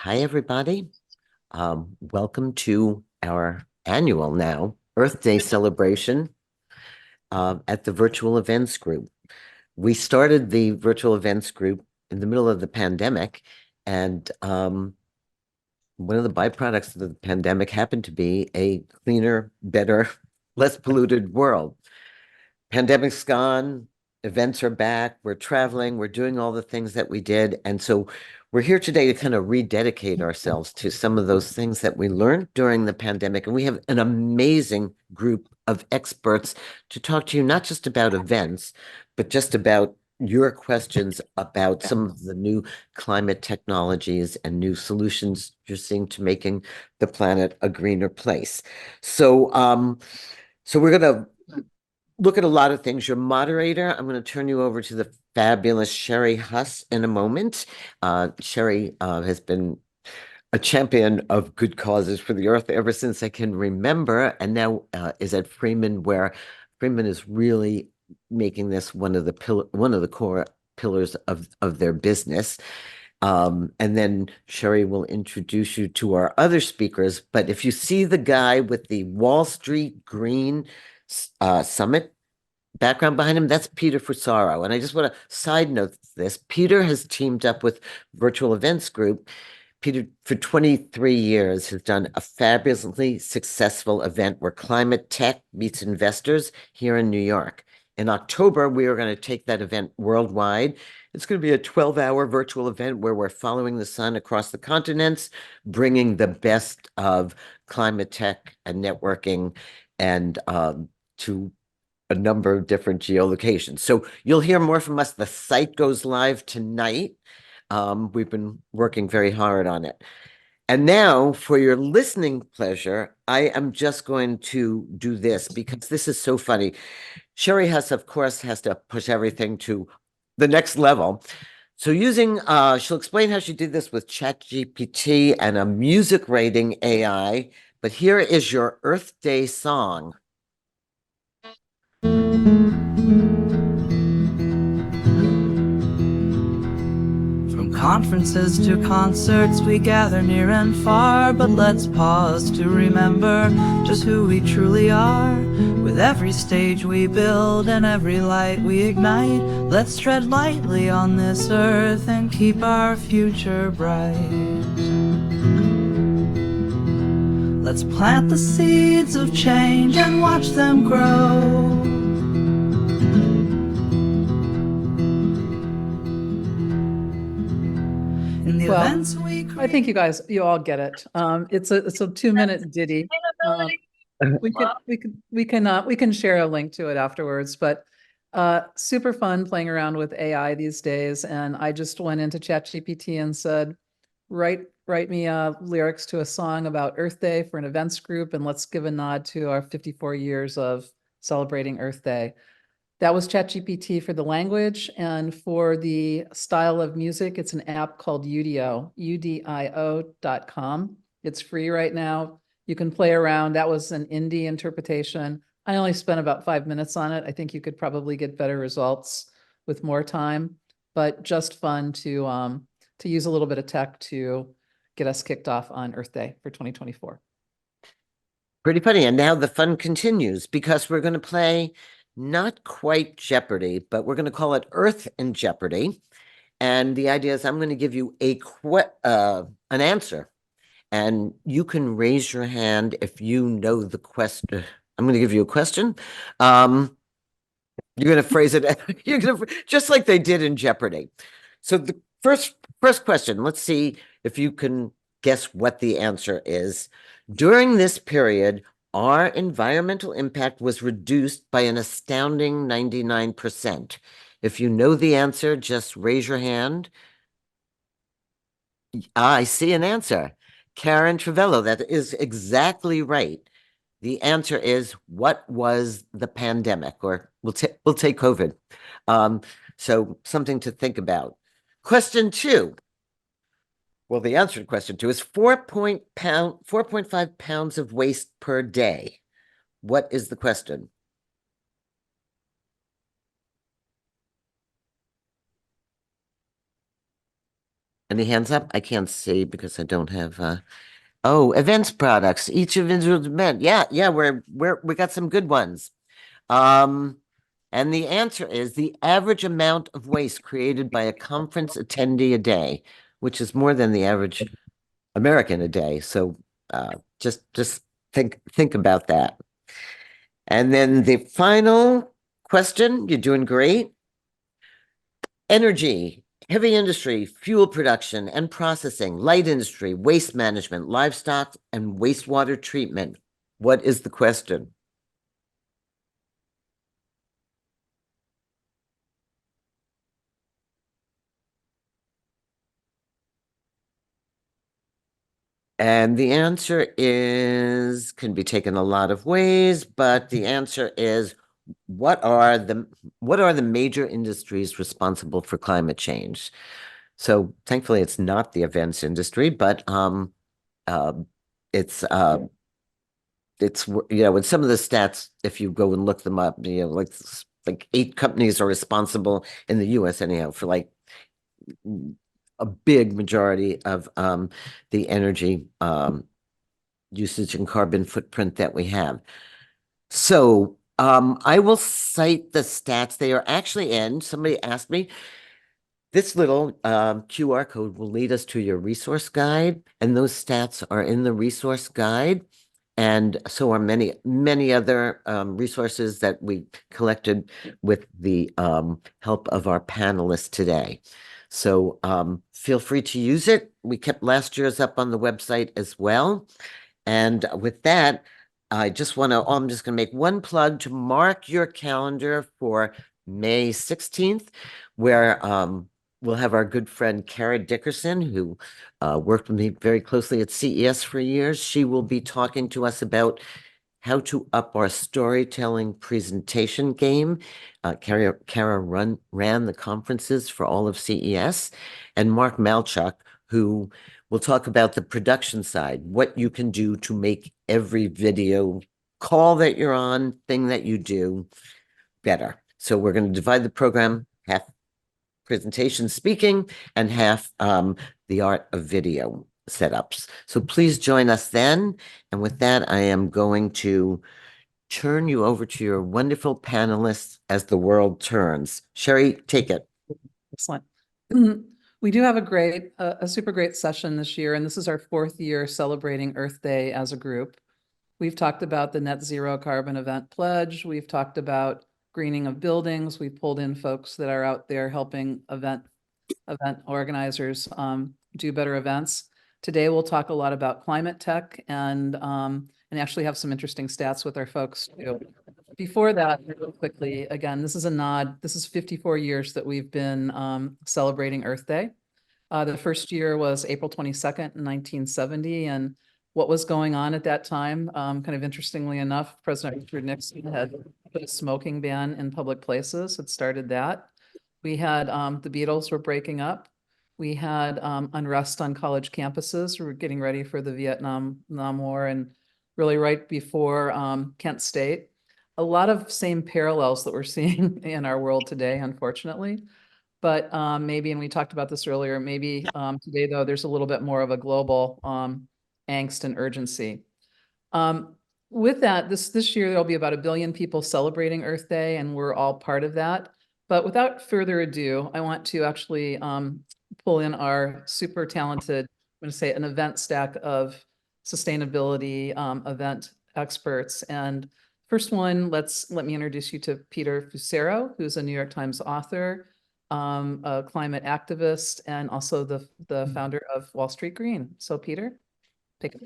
Hi, everybody. Welcome to our annual now Earth Day celebration at the Virtual Events Group. We started the Virtual Events Group in the middle of the pandemic, and one of the byproducts of the pandemic happened to be a cleaner, better, less polluted world. Pandemic's gone, events are back, we're traveling, we're doing all the things that we did. And so we're here today to kind of rededicate ourselves to some of those things that we learned during the pandemic. And we have an amazing group of experts to talk to you, not just about events, but just about your questions about some of the new climate technologies and new solutions you're seeing to making the planet a greener place. So we're going to look at a lot of things. Your moderator, I'm going to turn you over to the fabulous Sherry Huss in a moment. Sherry has been a champion of good causes for the earth ever since I can remember, and now is at Freeman, where Freeman is really making this one of the core pillars of their business. And then Sherry will introduce you to our other speakers. But if you see the guy with the Wall Street Green Summit background behind him, that's Peter Fusaro. And I just want to side note this. Peter has teamed up with Virtual Events Group. Peter, for 23 years, has done a fabulously successful event where climate tech meets investors here in New York. In October, we are going to take that event worldwide. It's going to be a 12-hour virtual event where we're following the sun across the continents, bringing the best of climate tech and networking and to a number of different geolocations. So you'll hear more from us. The site goes live tonight. We've been working very hard on it. And now, for your listening pleasure, I am just going to do this because this is so funny. Sherry Huss, of course, has to push everything to the next level. So she'll explain how she did this with ChatGPT and a music rating AI. But here is your Earth Day song. From conferences to concerts, we gather near and far, but let's pause to remember just who we truly are. With every stage we build and every light we ignite, let's tread lightly on this earth and keep our future bright. Let's plant the seeds of change and watch them grow. Well, I think you all get it. It's a 2-minute ditty. We can share a link to it afterwards, but super fun playing around with AI these days. And I just went into ChatGPT and said, write me lyrics to a song about Earth Day for an events group, and let's give a nod to our 54 years of celebrating Earth Day. That was ChatGPT for the language, and for the style of music, it's an app called Udio, udio.com. It's free right now. You can play around. That was an indie interpretation. I only spent about 5 minutes on it. I think you could probably get better results with more time, but just fun to use a little bit of tech to get us kicked off on Earth Day for 2024. Pretty funny. And now the fun continues because we're going to play not quite Jeopardy, but we're going to call it Earth in Jeopardy. And the idea is I'm going to give you an answer, and you can raise your hand if you know the question. I'm going to give you a question. You're going to phrase it just like they did in Jeopardy. So the first question, let's see if you can guess what the answer is. During this period, our environmental impact was reduced by an astounding 99%. If you know the answer, just raise your hand. I see an answer. Karen Travello, that is exactly right. The answer is, what was the pandemic? Or we'll take COVID. So something to think about. Question 2. Well, the answer to question 2 is 4.5 pounds of waste per day. What is the question? Any hands up? I can't see because I don't have oh, events products. Each individual event. Yeah, we got some good ones. Um, and the answer is the average amount of waste created by a conference attendee a day, which is more than the average American a day. So just think about that. And then the final question, you're doing great. Energy, heavy industry, fuel production and processing, light industry, waste management, livestock, and wastewater treatment. What is the question? And the answer is, can be taken a lot of ways, but the answer is what are the major industries responsible for climate change? So thankfully it's not the events industry, but uh, it's with some of the stats, if you go and look them up, like 8 companies are responsible in the US anyhow for like a big majority of the energy usage and carbon footprint that we have. So I will cite the stats. They are actually in, somebody asked me, this little QR code will lead us to your resource guide, and those stats are in the resource guide. And so are many other resources that we collected with the help of our panelists today. So feel free to use it. We kept last year's up on the website as well. And with that, I'm just going to make one plug to mark your calendar for May 16th, where we'll have our good friend Kara Dickerson, who worked with me very closely at CES for years. She will be talking to us about how to up our storytelling presentation game. Kara ran the conferences for all of CES, and Mark Malchuk, who will talk about the production side, what you can do to make every video call that you're on, thing that you do better. So we're going to divide the program half presentation speaking and half the art of video setups. So please join us then. And with that, I am going to turn you over to your wonderful panelists as the world turns. Sherry, take it. Excellent. We do have a super great session this year, and this is our 4th year celebrating Earth Day as a group. We've talked about the net zero carbon event pledge. We've talked about greening of buildings. We've pulled in folks that are out there helping event organizers do better events. Today, we'll talk a lot about climate tech and actually have some interesting stats with our folks too. Before that, real quickly, again, this is a nod. This is 54 years that we've been celebrating Earth Day. The first year was April 22nd, 1970, and what was going on at that time, kind of interestingly enough, President Richard Nixon had put a smoking ban in public places, had started that. We had the Beatles were breaking up. We had unrest on college campuses. We were getting ready for the Vietnam War, and really right before Kent State. A lot of same parallels that we're seeing in our world today, unfortunately. But maybe, and we talked about this earlier, maybe today, though, there's a little bit more of a global angst and urgency. With that, this year, there'll be about 1 billion people celebrating Earth Day, and we're all part of that. But without further ado, I want to actually pull in our super talented, I'm going to say an event stack of sustainability event experts. And first one, let me introduce you to Peter Fusaro, who's a New York Times author, a climate activist, and also the founder of Wall Street Green. So Peter, take it.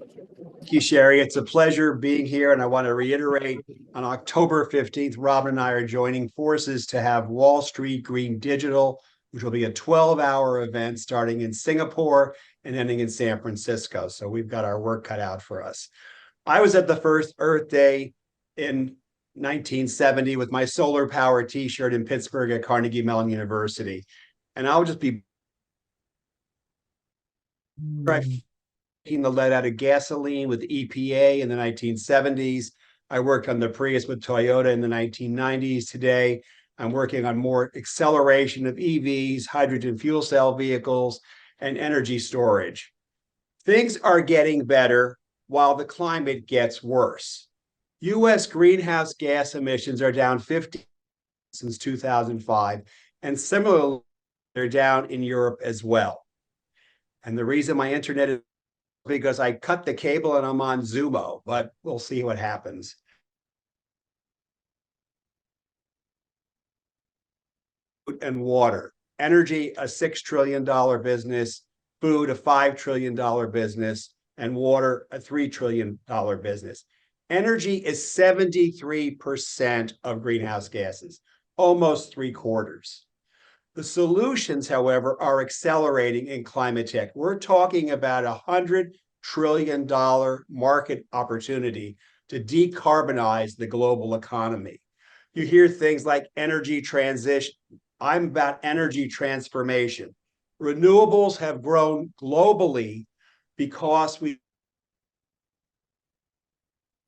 Thank you, Sherry. It's a pleasure being here. And I want to reiterate, on October 15th, Robin and I are joining forces to have Wall Street Green Digital, which will be a 12-hour event starting in Singapore and ending in San Francisco. So we've got our work cut out for us. I was at the first Earth Day in 1970 with my solar power t-shirt in Pittsburgh at Carnegie Mellon University. And I'll just be taking the lead out of gasoline with EPA in the 1970s. I worked on the Prius with Toyota in the 1990s. Today, I'm working on more acceleration of EVs, hydrogen fuel cell vehicles, and energy storage. Things are getting better while the climate gets worse. U.S. greenhouse gas emissions are down 50 since 2005, and similarly, they're down in Europe as well. And the reason my internet is because I cut the cable and I'm on Zumo, but we'll see what happens. And water, energy, a $6 trillion business, food, a $5 trillion business, and water, a $3 trillion business. Energy is 73% of greenhouse gases, almost 3/4. The solutions, however, are accelerating in climate tech. We're talking about $100 trillion market opportunity to decarbonize the global economy. You hear things like energy transition. I'm about energy transformation. Renewables have grown globally because we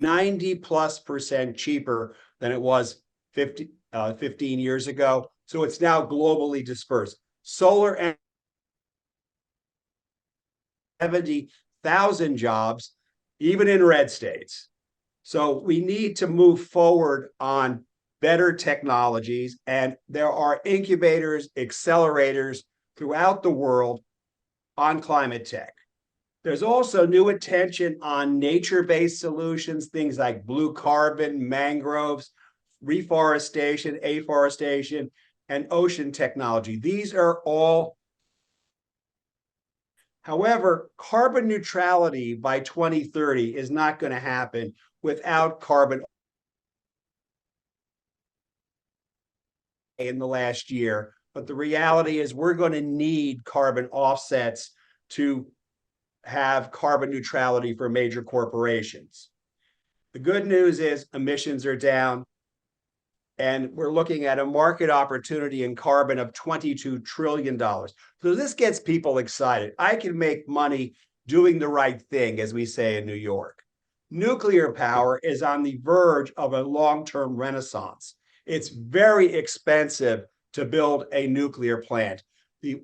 90+% cheaper than it was 15 years ago. So it's now globally dispersed. Solar and 70,000 jobs, even in red states. So we need to move forward on better technologies, and there are incubators, accelerators throughout the world on climate tech. There's also new attention on nature-based solutions, things like blue carbon, mangroves, reforestation, afforestation, and ocean technology. These are all. However, carbon neutrality by 2030 is not going to happen without carbon in the last year. But the reality is we're going to need carbon offsets to have carbon neutrality for major corporations. The good news is emissions are down, and we're looking at a market opportunity in carbon of $22 trillion. So this gets people excited. I can make money doing the right thing, as we say in New York. Nuclear power is on the verge of a long-term renaissance. It's very expensive to build a nuclear plant.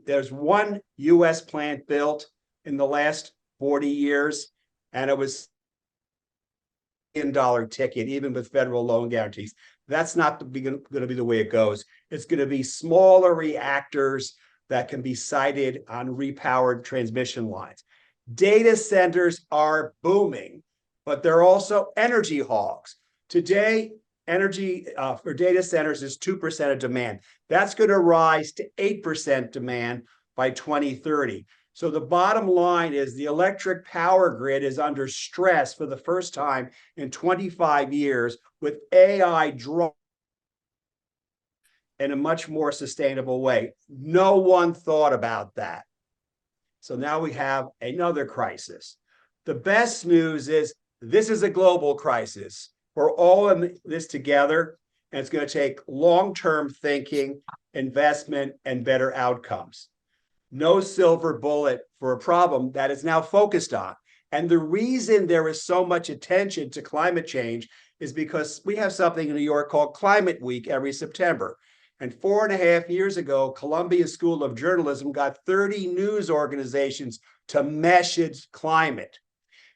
There's one US plant built in the last 40 years, and it was $1 billion ticket, even with federal loan guarantees. That's not going to be the way it goes. It's going to be smaller reactors that can be sited on repowered transmission lines. Data centers are booming, but they're also energy hogs. Today, energy for data centers is 2% of demand. That's going to rise to 8% demand by 2030. So the bottom line is the electric power grid is under stress for the first time in 25 years with AI driving in a much more sustainable way. No one thought about that. So now we have another crisis. The best news is this is a global crisis. We're all in this together, and it's going to take long-term thinking, investment, and better outcomes. No silver bullet for a problem that is now focused on. And the reason there is so much attention to climate change is because we have something in New York called Climate Week every September. And 4.5 years ago, Columbia School of Journalism got 30 news organizations to message climate.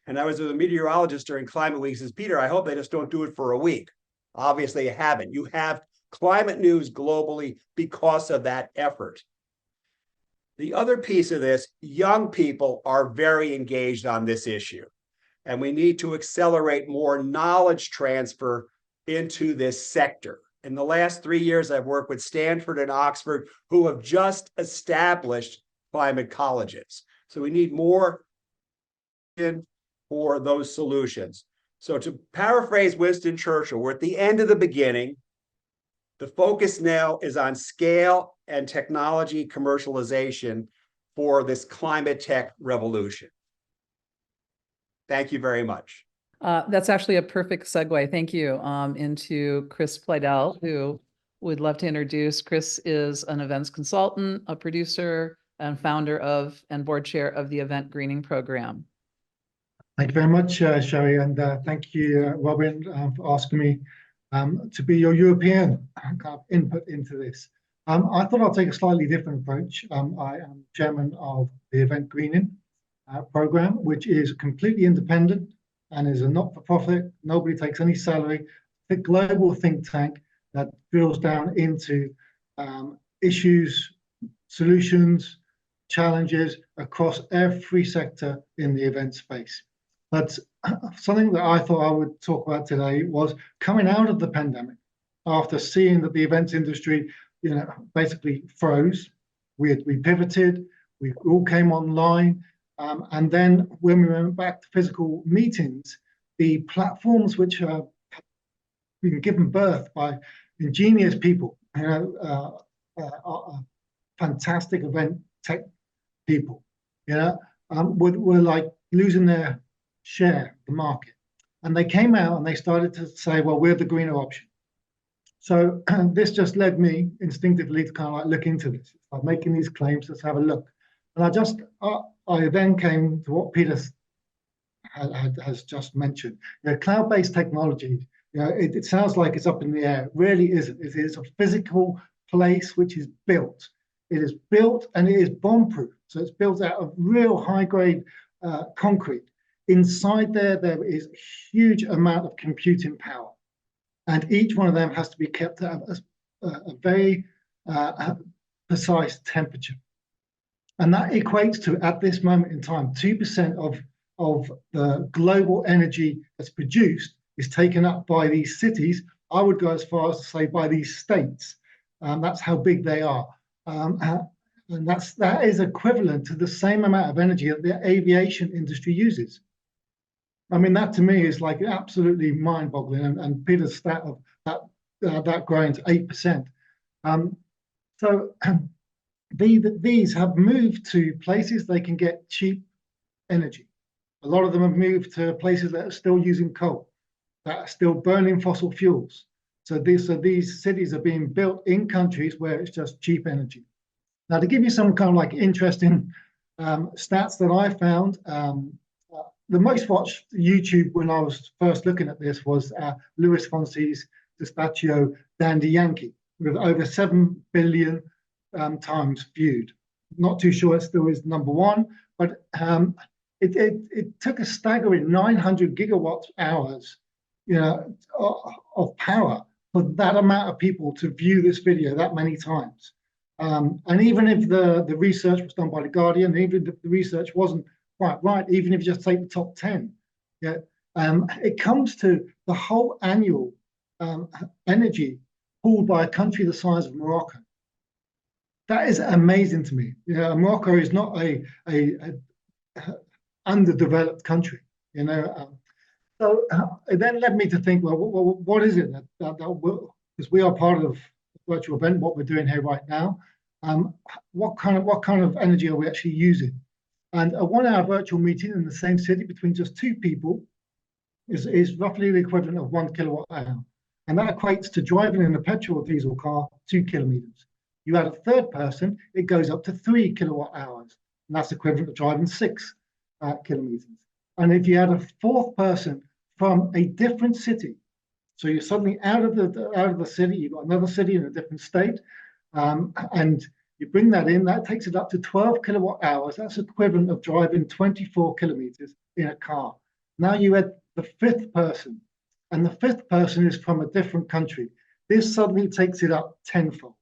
And I was with a meteorologist during Climate Week, says, Peter, I hope they just don't do it for a week. Obviously, you haven't. You have climate news globally because of that effort. The other piece of this, young people are very engaged on this issue, and we need to accelerate more knowledge transfer into this sector. In the last 3 years, I've worked with Stanford and Oxford, who have just established climate colleges. So we need more for those solutions. So to paraphrase Winston Churchill, we're at the end of the beginning. The focus now is on scale and technology commercialization for this climate tech revolution. Thank you very much. That's actually a perfect segue. Thank you. Into Chris Plydell, who would love to introduce. Chris is an events consultant, a producer, and founder of and board chair of the Event Greening Program. Thank you very much, Sherry, and thank you, Robin, for asking me to be your European input into this. I thought I'll take a slightly different approach. I am chairman of the Event Greening program, which is completely independent and is a not-for-profit. Nobody takes any salary. A global think tank that drills down into issues, solutions, challenges across every sector in the event space. But something that I thought I would talk about today was coming out of the pandemic after seeing that the events industry, basically froze. We pivoted, we all came online. And then when we went back to physical meetings, the platforms which have been given birth by ingenious people, fantastic event tech people, were like losing their share of the market. And they came out and they started to say, well, we're the greener option. So this just led me instinctively to kind of like look into this. By making these claims, let's have a look. And I then came to what Peter has just mentioned. Cloud-based technology, it sounds like it's up in the air. It really isn't. It is a physical place which is built. It is built and it is bomb-proof. So it's built out of real high-grade concrete. Inside there is a huge amount of computing power. And each one of them has to be kept at a very precise temperature. And that equates to, at this moment in time, 2% of the global energy that's produced is taken up by these cities. I would go as far as to say by these states. That's how big they are. And that is equivalent to the same amount of energy that the aviation industry uses. I mean, that to me is like absolutely mind-boggling. And Peter's stat of that growing to 8%. These have moved to places they can get cheap energy. A lot of them have moved to places that are still using coal, that are still burning fossil fuels. So these cities are being built in countries where it's just cheap energy. Now, to give you some kind of like interesting stats that I found, the most watched YouTube when I was first looking at this was Luis Fonsi's Despaccio Dandy Yankee, with over 7 billion times viewed. Not too sure it still is number one, but it took a staggering 900 gigawatt hours, of power for that amount of people to view this video that many times. And even if the research was done by The Guardian, even if the research wasn't quite right, even if you just take the top 10, it comes to the whole annual energy pulled by a country the size of Morocco. That is amazing to me. Morocco is not a underdeveloped country. So it then led me to think, well, what is it that because we are part of the virtual event, what we're doing here right now. What kind of energy are we actually using? And a 1 hour virtual meeting in the same city between just two people is roughly the equivalent of 1 kilowatt hour. And that equates to driving in a petrol or diesel car 2 kilometers. You add a third person, it goes up to 3 kilowatt hours. And that's equivalent to driving 6 kilometers. And if you add a fourth person from a different city, so you're suddenly out of the city, you've got another city in a different state, and you bring that in, that takes it up to 12 kilowatt hours. That's equivalent of driving 24 kilometers in a car. Now you add the fifth person, and the fifth person is from a different country. This suddenly takes it up tenfold.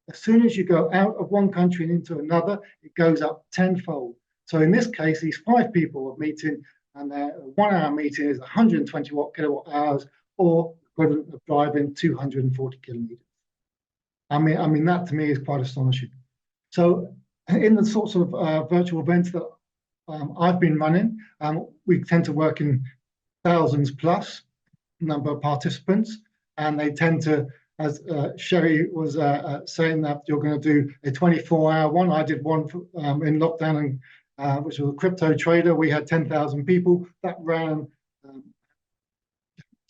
As soon as you go out of one country and into another, it goes up tenfold. So in this case, these 5 people are meeting, and their 1 hour meeting is 120 kilowatt hours, or equivalent of driving 240 kilometers. I mean, that to me is quite astonishing. So in the sorts of virtual events that I've been running, we tend to work in thousands plus number of participants, and they tend to, as Sherry was saying, that you're going to do a 24-hour one. I did one in lockdown, which was a crypto trader. We had 10,000 people that ran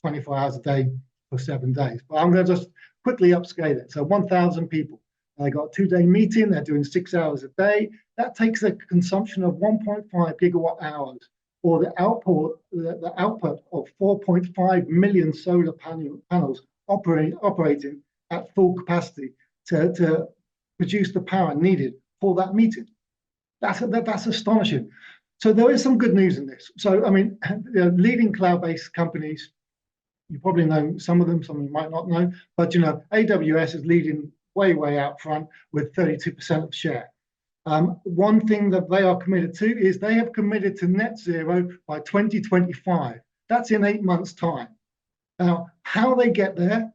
24 hours a day for 7 days. But I'm going to just quickly upscale it. So 1,000 people. They got a 2-day meeting. They're doing 6 hours a day. That takes a consumption of 1.5 gigawatt hours, or the output of 4.5 million solar panels operating at full capacity to produce the power needed for that meeting. That's astonishing. So there is some good news in this. So, I mean, leading cloud-based companies, you probably know some of them, some of you might not know, but, AWS is leading way out front with 32% of share. One thing that they are committed to is they have committed to net zero by 2025. That's in 8 months' time. Now, how they get there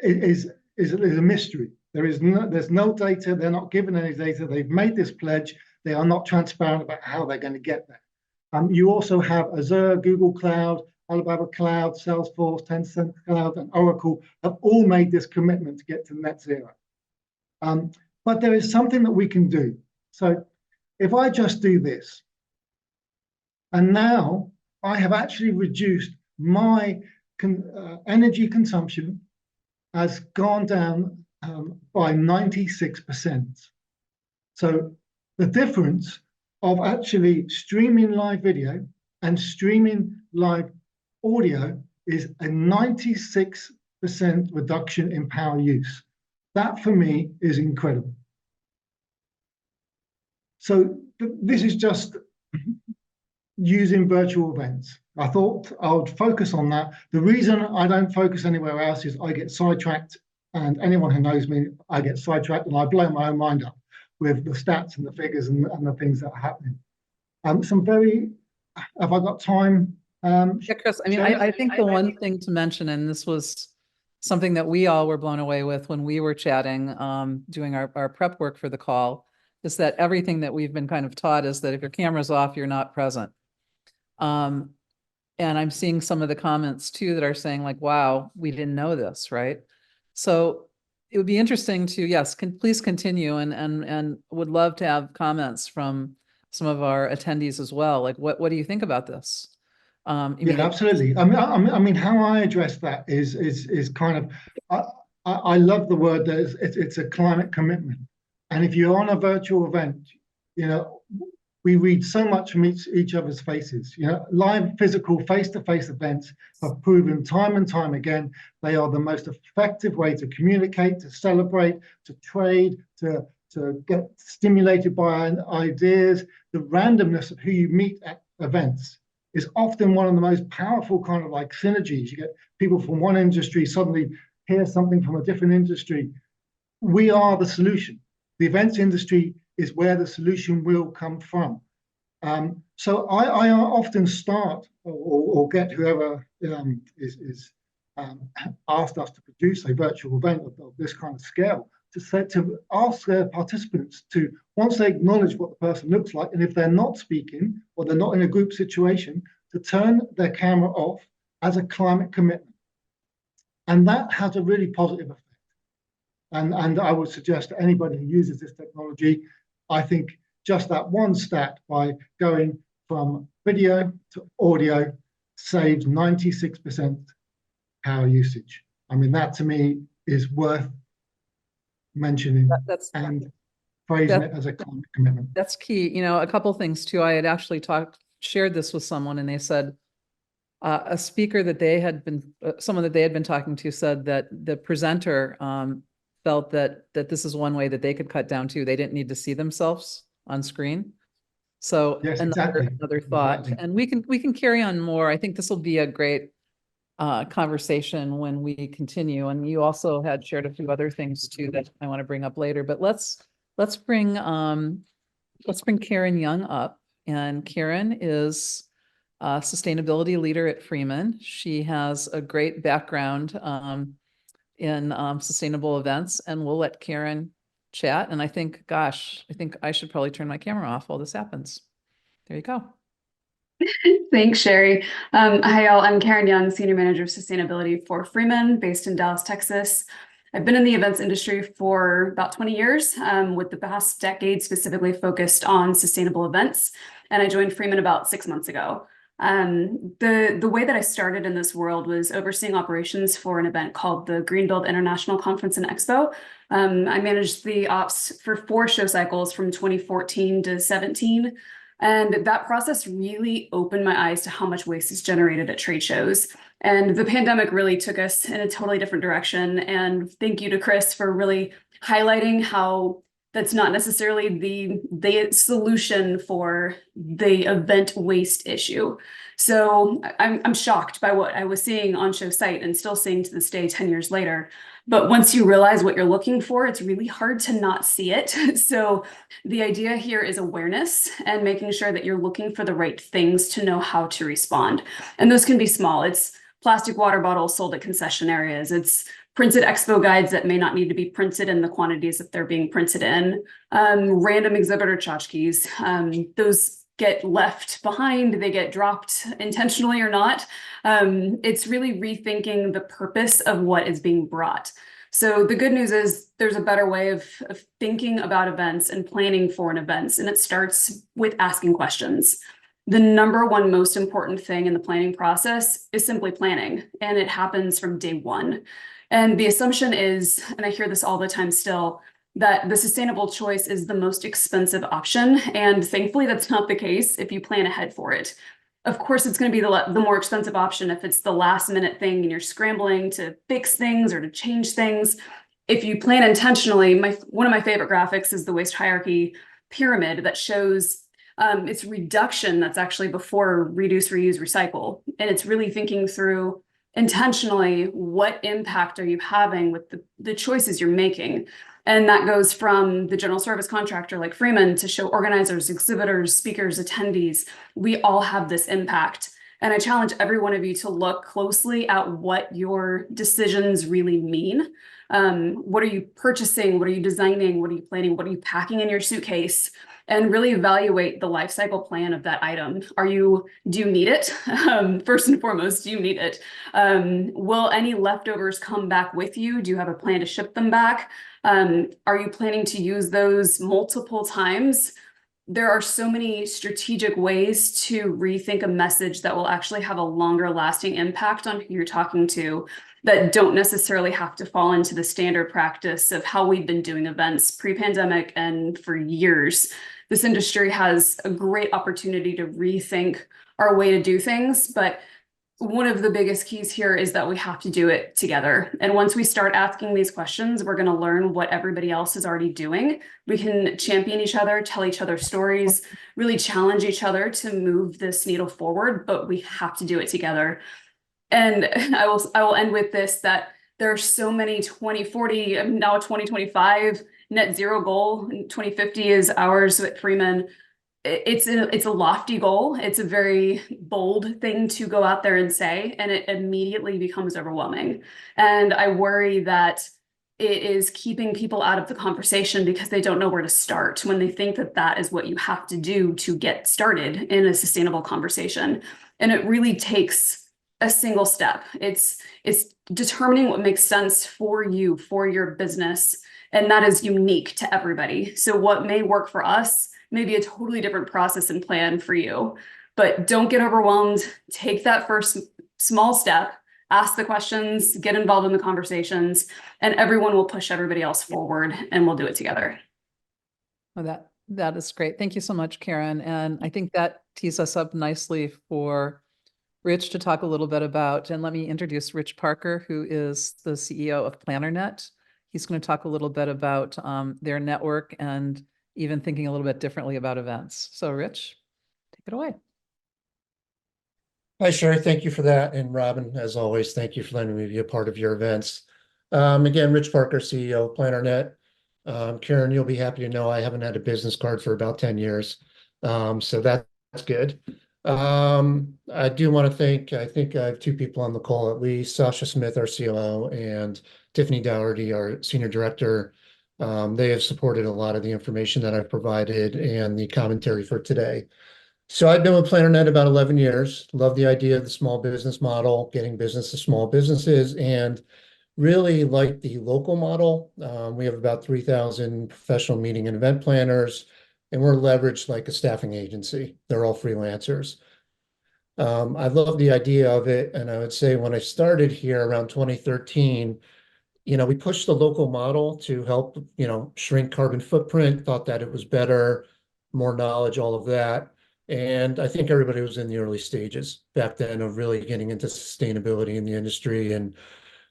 is a mystery. There's no data. They're not given any data. They've made this pledge. They are not transparent about how they're going to get there. You also have Azure, Google Cloud, Alibaba Cloud, Salesforce, Tencent Cloud, and Oracle have all made this commitment to get to net zero. But there is something that we can do. So if I just do this, and now I have actually reduced my energy consumption has gone down by 96%. So the difference of actually streaming live video and streaming live audio is a 96% reduction in power use. That for me is incredible. So this is just using virtual events. I thought I would focus on that. The reason I don't focus anywhere else is I get sidetracked, and anyone who knows me, I get sidetracked and I blow my own mind up with the stats and the figures and the things that are happening. Have I got time? Yeah, Chris, I mean, I think the one thing to mention, and this was something that we all were blown away with when we were chatting, doing our prep work for the call, is that everything that we've been kind of taught is that if your camera's off, you're not present. And I'm seeing some of the comments too that are saying like, wow, we didn't know this, right? So it would be interesting to, yes, please continue, and would love to have comments from some of our attendees as well. Like, what do you think about this? Yeah, absolutely. I mean, how I address that is kind of, I love the word that it's a climate commitment. And if you're on a virtual event, we read so much from each other's faces. Live, physical, face-to-face events have proven time and time again they are the most effective way to communicate, to celebrate, to trade, to get stimulated by ideas. The randomness of who you meet at events is often one of the most powerful kind of like synergies. You get people from one industry suddenly hear something from a different industry. We are the solution. The events industry is where the solution will come from. So I often start or get whoever is asked us to produce a virtual event of this kind of scale to ask their participants to, once they acknowledge what the person looks like, and if they're not speaking or they're not in a group situation, to turn their camera off as a climate commitment. And that has a really positive effect. And I would suggest to anybody who uses this technology, I think just that one stat by going from video to audio saves 96% power usage. I mean, that to me is worth mentioning and phrasing it as a climate commitment. That's key. A couple things too. I had actually shared this with someone, and they said a speaker that they had been, someone that they had been talking to said that the presenter felt that this is one way that they could cut down too. They didn't need to see themselves on screen. So yes, another thought, exactly. And we can carry on more. I think this will be a great conversation when we continue. And you also had shared a few other things too that I want to bring up later. But let's bring Karen Young up. And Karen is a sustainability leader at Freeman. She has a great background in sustainable events, and we'll let Karen chat. And I think I should probably turn my camera off while this happens. There you go. Thanks, Sherry. Hi, all. I'm Karen Young, Senior Manager of Sustainability for Freeman, based in Dallas, Texas. I've been in the events industry for about 20 years, with the past decade specifically focused on sustainable events. And I joined Freeman about 6 months ago. The way that I started in this world was overseeing operations for an event called the Greenbuild International Conference and Expo. I managed the ops for 4 show cycles from 2014 to 17. And that process really opened my eyes to how much waste is generated at trade shows. And the pandemic really took us in a totally different direction. And thank you to Chris for really highlighting how that's not necessarily the solution for the event waste issue. So I'm shocked by what I was seeing on show site and still seeing to this day 10 years later. But once you realize what you're looking for, it's really hard to not see it. So the idea here is awareness and making sure that you're looking for the right things to know how to respond. And those can be small. It's plastic water bottles sold at concession areas. It's printed expo guides that may not need to be printed in the quantities that they're being printed in. Random exhibitor tchotchkes. Those get left behind, they get dropped intentionally or not. It's really rethinking the purpose of what is being brought. So the good news is there's a better way of thinking about events and planning for an event, and it starts with asking questions. The number one most important thing in the planning process is simply planning, and it happens from day one. And the assumption is, and I hear this all the time still, that the sustainable choice is the most expensive option. And thankfully, that's not the case if you plan ahead for it. Of course, it's going to be the more expensive option if it's the last minute thing and you're scrambling to fix things or to change things. If you plan intentionally, one of my favorite graphics is the waste hierarchy pyramid that shows its reduction that's actually before reduce, reuse, recycle. And it's really thinking through intentionally what impact are you having with the choices you're making. And that goes from the general service contractor like Freeman to show organizers, exhibitors, speakers, attendees. We all have this impact. And I challenge every one of you to look closely at what your decisions really mean. What are you purchasing? What are you designing? What are you planning? What are you packing in your suitcase? And really evaluate the life cycle plan of that item. Do you need it? First and foremost, do you need it? Will any leftovers come back with you? Do you have a plan to ship them back? Are you planning to use those multiple times? There are so many strategic ways to rethink a message that will actually have a longer lasting impact on who you're talking to, that don't necessarily have to fall into the standard practice of how we've been doing events pre-pandemic and for years. This industry has a great opportunity to rethink our way to do things, but one of the biggest keys here is that we have to do it together. And once we start asking these questions, we're going to learn what everybody else is already doing. We can champion each other, tell each other stories, really challenge each other to move this needle forward, but we have to do it together. And I will end with this, that there are so many 2040, now 2025 net zero goal, and 2050 is ours at Freeman. It's a lofty goal. It's a very bold thing to go out there and say, and it immediately becomes overwhelming. And I worry that it is keeping people out of the conversation because they don't know where to start when they think that that is what you have to do to get started in a sustainable conversation. And it really takes a single step. It's determining what makes sense for you, for your business, and that is unique to everybody. So what may work for us may be a totally different process and plan for you, but don't get overwhelmed. Take that first small step, ask the questions, get involved in the conversations, and everyone will push everybody else forward and we'll do it together. Well, that is great. Thank you so much, Karen. And I think that tees us up nicely for Rich to talk a little bit about, and let me introduce Rich Parker, who is the CEO of PLANNERNET. He's going to talk a little bit about their network and even thinking a little bit differently about events. So Rich, take it away. Hi, Sherry. Thank you for that. And Robin, as always, thank you for letting me be a part of your events. Again, Rich Parker, CEO of PLANNERNET. Karen, you'll be happy to know I haven't had a business card for about 10 years. So that's good. I do want to thank, I think I have two people on the call at least, Sasha Smith, our COO, and Tiffany Dougherty, our Senior Director. They have supported a lot of the information that I've provided and the commentary for today. So I've been with PLANNERNET about 11 years. Love the idea of the small business model, getting business to small businesses, and really like the local model. We have about 3,000 professional meeting and event planners, and we're leveraged like a staffing agency. They're all freelancers. I love the idea of it. And I would say when I started here around 2013, we pushed the local model to help, shrink carbon footprint, thought that it was better, more knowledge, all of that. And I think everybody was in the early stages back then of really getting into sustainability in the industry and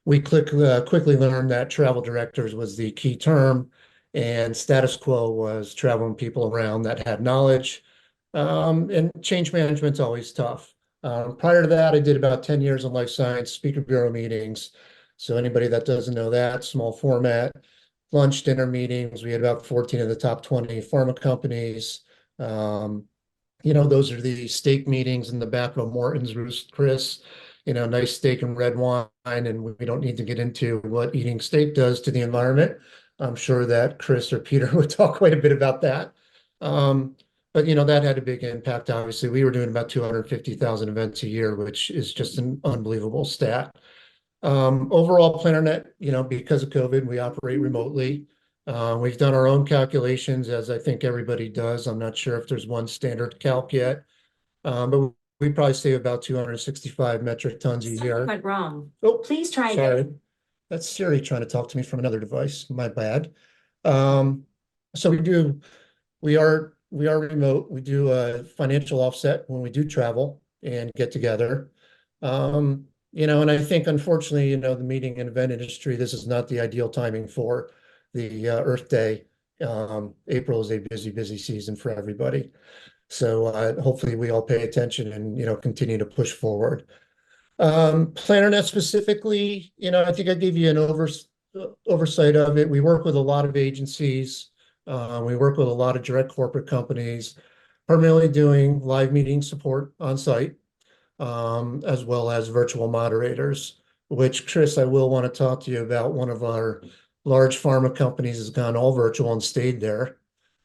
we quickly learned that travel directors was the key term, and status quo was traveling people around that had knowledge. And change management's always tough. Prior to that, I did about 10 years in life science speaker bureau meetings. So anybody that doesn't know that, small format, lunch, dinner meetings. We had about 14 of the top 20 pharma companies. Those are the steak meetings in the back of a Morton's Roost, Chris. Nice steak and red wine, and we don't need to get into what eating steak does to the environment. I'm sure that Chris or Peter would talk quite a bit about that. But that had a big impact. Obviously, we were doing about 250,000 events a year, which is just an unbelievable stat. Overall, PlannerNet, because of COVID, we operate remotely. We've done our own calculations, as I think everybody does. I'm not sure if there's one standard calc yet, but we probably save about 265 metric tons a year. Went wrong. Oh, Please try sorry. again. That's Siri trying to talk to me from another device. My bad. So we are remote. We do a financial offset when we do travel and get together. And I think unfortunately, the meeting and event industry, this is not the ideal timing for the Earth Day. April is a busy season for everybody. So hopefully we all pay attention and, continue to push forward. PlannerNet specifically, I think I gave you an oversight of it. We work with a lot of agencies. We work with a lot of direct corporate companies, primarily doing live meeting support on site, as well as virtual moderators, which, Chris, I will want to talk to you about. One of our large pharma companies has gone all virtual and stayed there.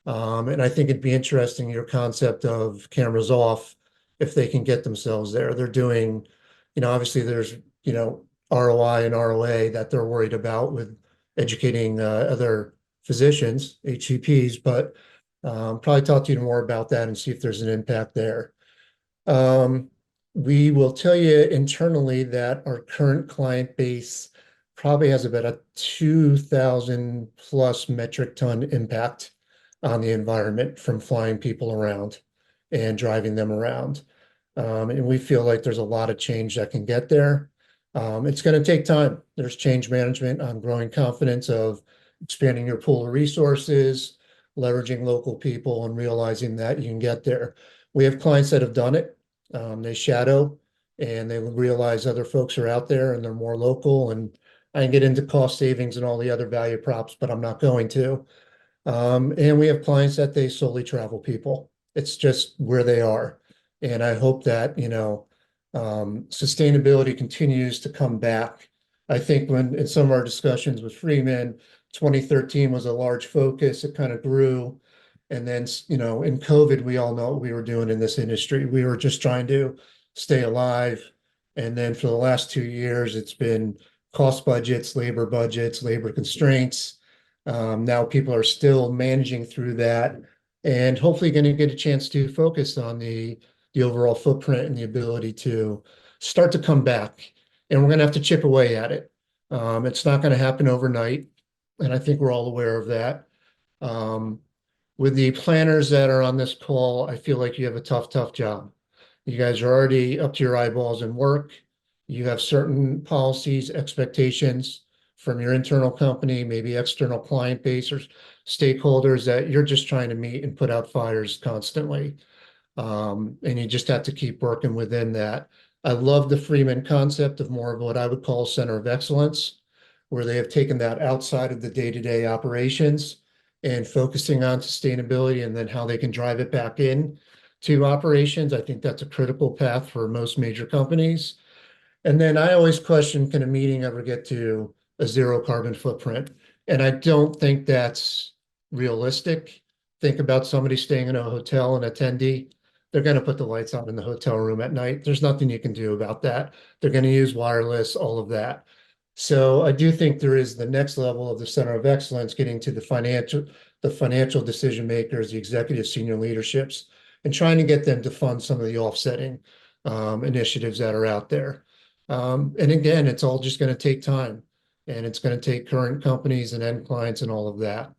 And I think it'd be interesting, your concept of cameras off, if they can get themselves there. They're doing, obviously there's, ROI and ROA that they're worried about with educating other physicians, HCPs, but probably talk to you more about that and see if there's an impact there. We will tell you internally that our current client base probably has about a 2,000 plus metric ton impact on the environment from flying people around and driving them around. And we feel like there's a lot of change that can get there. It's going to take time. There's change management on growing confidence of expanding your pool of resources, leveraging local people, and realizing that you can get there. We have clients that have done it. They shadow and they realize other folks are out there and they're more local. And I can get into cost savings and all the other value props, but I'm not going to. And we have clients that they solely travel people. It's just where they are. And I hope that, sustainability continues to come back. I think when in some of our discussions with Freeman, 2013 was a large focus. It kind of grew. And then, in COVID, we all know what we were doing in this industry. We were just trying to stay alive. And then for the last 2 years, it's been cost budgets, labor constraints. Now people are still managing through that and hopefully going to get a chance to focus on the overall footprint and the ability to start to come back. And we're going to have to chip away at it. It's not going to happen overnight. And I think we're all aware of that. With the planners that are on this call, I feel like you have a tough job. You guys are already up to your eyeballs in work. You have certain policies, expectations from your internal company, maybe external client base or stakeholders that you're just trying to meet and put out fires constantly. And you just have to keep working within that. I love the Freeman concept of more of what I would call center of excellence, where they have taken that outside of the day-to-day operations and focusing on sustainability and then how they can drive it back in to operations. I think that's a critical path for most major companies. And then I always question, can a meeting ever get to a zero carbon footprint? And I don't think that's realistic. Think about somebody staying in a hotel, an attendee. They're going to put the lights on in the hotel room at night. There's nothing you can do about that. They're going to use wireless, all of that. So I do think there is the next level of the center of excellence, getting to the financial decision makers, the executive senior leaderships, and trying to get them to fund some of the offsetting initiatives that are out there. And again, it's all just going to take time, and it's going to take current companies and end clients and all of that.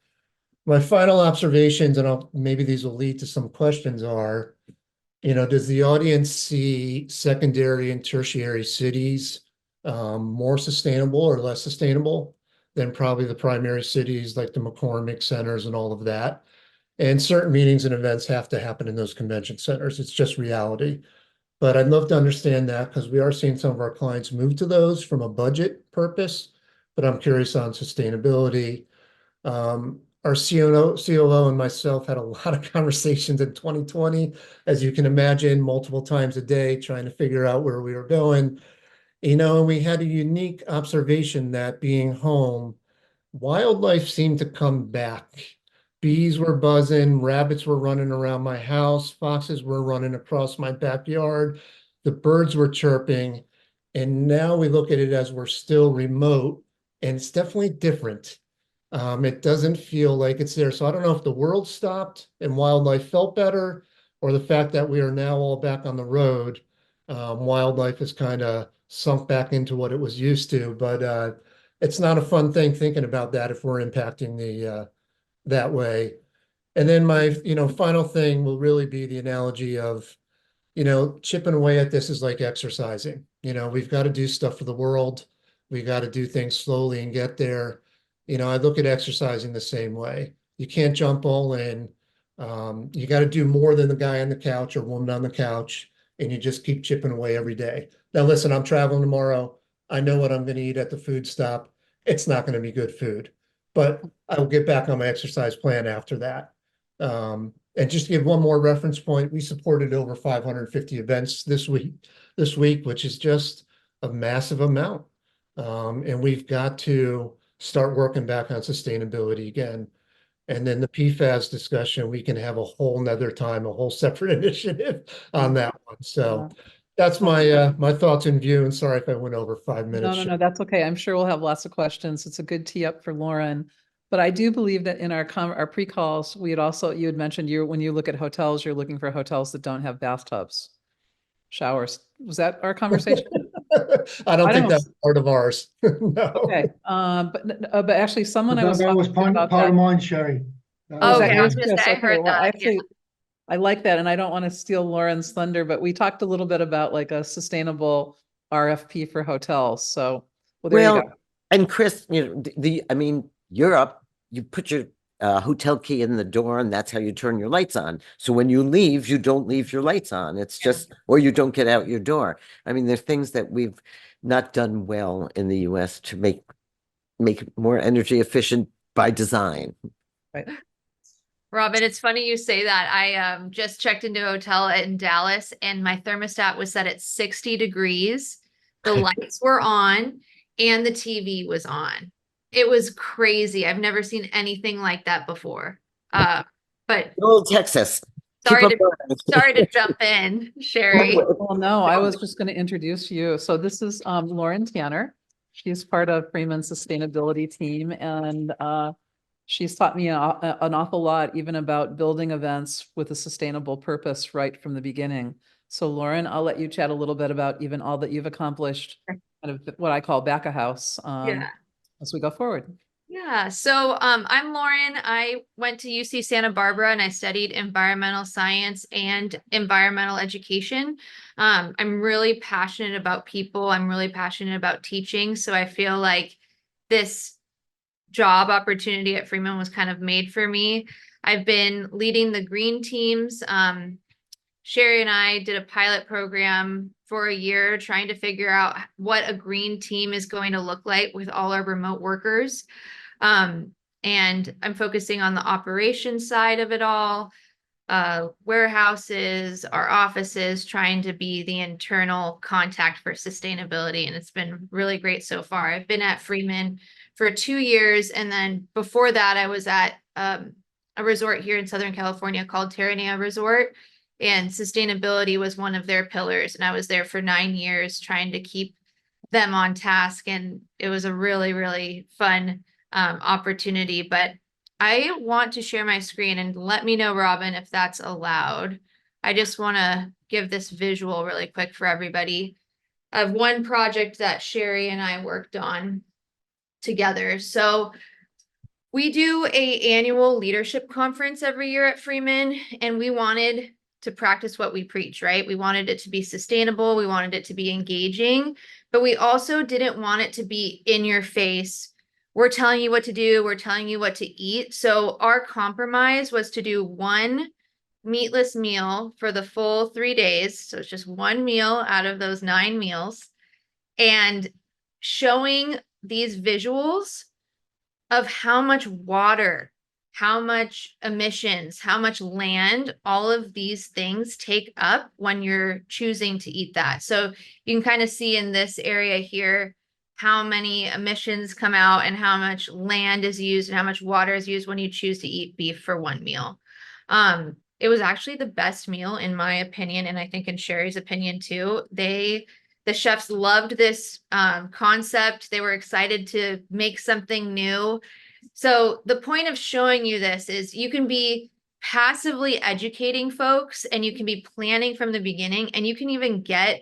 My final observations, and maybe these will lead to some questions, are, does the audience see secondary and tertiary cities more sustainable or less sustainable than probably the primary cities like the McCormick centers and all of that. And certain meetings and events have to happen in those convention centers. It's just reality. But I'd love to understand that because we are seeing some of our clients move to those from a budget purpose. But I'm curious on sustainability. Our COO and myself had a lot of conversations in 2020, as you can imagine, multiple times a day, trying to figure out where we were going. And we had a unique observation that being home, wildlife seemed to come back. Bees were buzzing, rabbits were running around my house, foxes were running across my backyard, the birds were chirping. And now we look at it as we're still remote, and it's definitely different. It doesn't feel like it's there. So I don't know if the world stopped and wildlife felt better, or the fact that we are now all back on the road. Wildlife has kind of sunk back into what it was used to, but it's not a fun thing thinking about that if we're impacting the that way. And then my final thing will really be the analogy of chipping away at this is like exercising. We've got to do stuff for the world. We got to do things slowly and get there. I look at exercising the same way. You can't jump all in. You got to do more than the guy on the couch or woman on the couch, and you just keep chipping away every day. Now, listen, I'm traveling tomorrow. I know what I'm going to eat at the food stop. It's not going to be good food, but I'll get back on my exercise plan after that. And just to give one more reference point, we supported over 550 events this week, which is just a massive amount. And we've got to start working back on sustainability again. And then the PFAS discussion, we can have a whole nother time, a whole separate initiative on that one. So that's my thoughts in view. And sorry if I went over 5 minutes. No, that's okay. I'm sure we'll have lots of questions. It's a good tee up for Lauren. But I do believe that in our pre-calls, you had mentioned when you look at hotels, you're looking for hotels that don't have bathtubs, showers. Was that our conversation? I don't think that's part of ours. No. Okay. But actually someone I was That was talking about part that. of mine, Sherry. Okay, I was gonna say, I heard that, Actually, yeah. I like that, and I don't want to steal Lauren's thunder, but we talked a little bit about like a sustainable RFP for hotels. So, well, there you go. And Chris, Europe, you put your hotel key in the door, and that's how you turn your lights on. So when you leave, you don't leave your lights on. It's just, or you don't get out your door. I mean, there's things that we've not done well in the US to make it more energy efficient by design. Right. Robin, it's funny you say that. I just checked into a hotel in Dallas and my thermostat was set at 60 degrees. The lights were on and the TV was on. It was crazy. I've never seen anything like that before. But Old Texas. sorry to jump in, Sherry. Well, no, I was just going to introduce you. So this is Lauren Tanner. She's part of Freeman's sustainability team, and she's taught me an awful lot, even about building events with a sustainable purpose right from the beginning. So Lauren, I'll let you chat a little bit about even all that you've accomplished, kind of what I call back a house, as we go forward. Yeah, so I'm Lauren. I went to UC Santa Barbara and I studied environmental science and environmental education. I'm really passionate about people. I'm really passionate about teaching. So I feel like this job opportunity at Freeman was kind of made for me. I've been leading the green teams. Sherry and I did a pilot program for a year trying to figure out what a green team is going to look like with all our remote workers. And I'm focusing on the operations side of it all, warehouses, our offices, trying to be the internal contact for sustainability. And it's been really great so far. I've been at Freeman for 2 years. And then before that, I was at a resort here in Southern California called Terranea Resort. And sustainability was one of their pillars. And I was there for 9 years trying to keep them on task. And it was a really, really fun opportunity. But I want to share my screen and let me know, Robin, if that's allowed. I just want to give this visual really quick for everybody of one project that Sherry and I worked on together. So we do an annual leadership conference every year at Freeman, and we wanted to practice what we preach, right? We wanted it to be sustainable. We wanted it to be engaging, but we also didn't want it to be in your face. We're telling you what to do. We're telling you what to eat. So our compromise was to do one meatless meal for the full 3 days. So it's just one meal out of those 9 meals, and showing these visuals of how much water, how much emissions, how much land, all of these things take up when you're choosing to eat that. So you can kind of see in this area here how many emissions come out and how much land is used and how much water is used when you choose to eat beef for one meal. It was actually the best meal in my opinion, and I think in Sherry's opinion too. The chefs loved this concept. They were excited to make something new. So the point of showing you this is you can be passively educating folks, and you can be planning from the beginning, and you can even get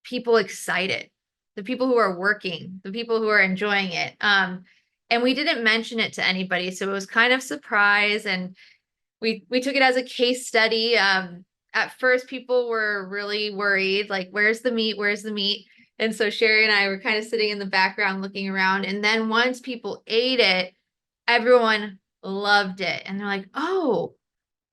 people excited, the people who are working, the people who are enjoying it. And we didn't mention it to anybody, so it was kind of surprise, and we took it as a case study. At first, people were really worried, like, where's the meat? Where's the meat? And so Sherry and I were kind of sitting in the background looking around. And then once people ate it, everyone loved it. And they're like, oh,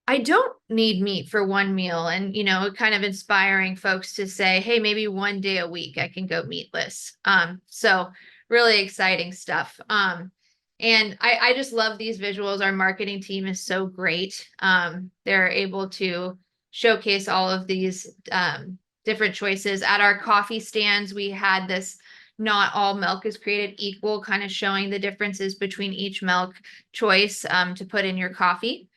I don't need meat for one meal. And, you know, kind of inspiring folks to say, hey, maybe one day a week I can go meatless. So really exciting stuff. And I just love these visuals. Our marketing team is so great. They're able to showcase all of these different choices. At our coffee stands, we had this not all milk is created equal, kind of showing the differences between each milk choice to put in your coffee.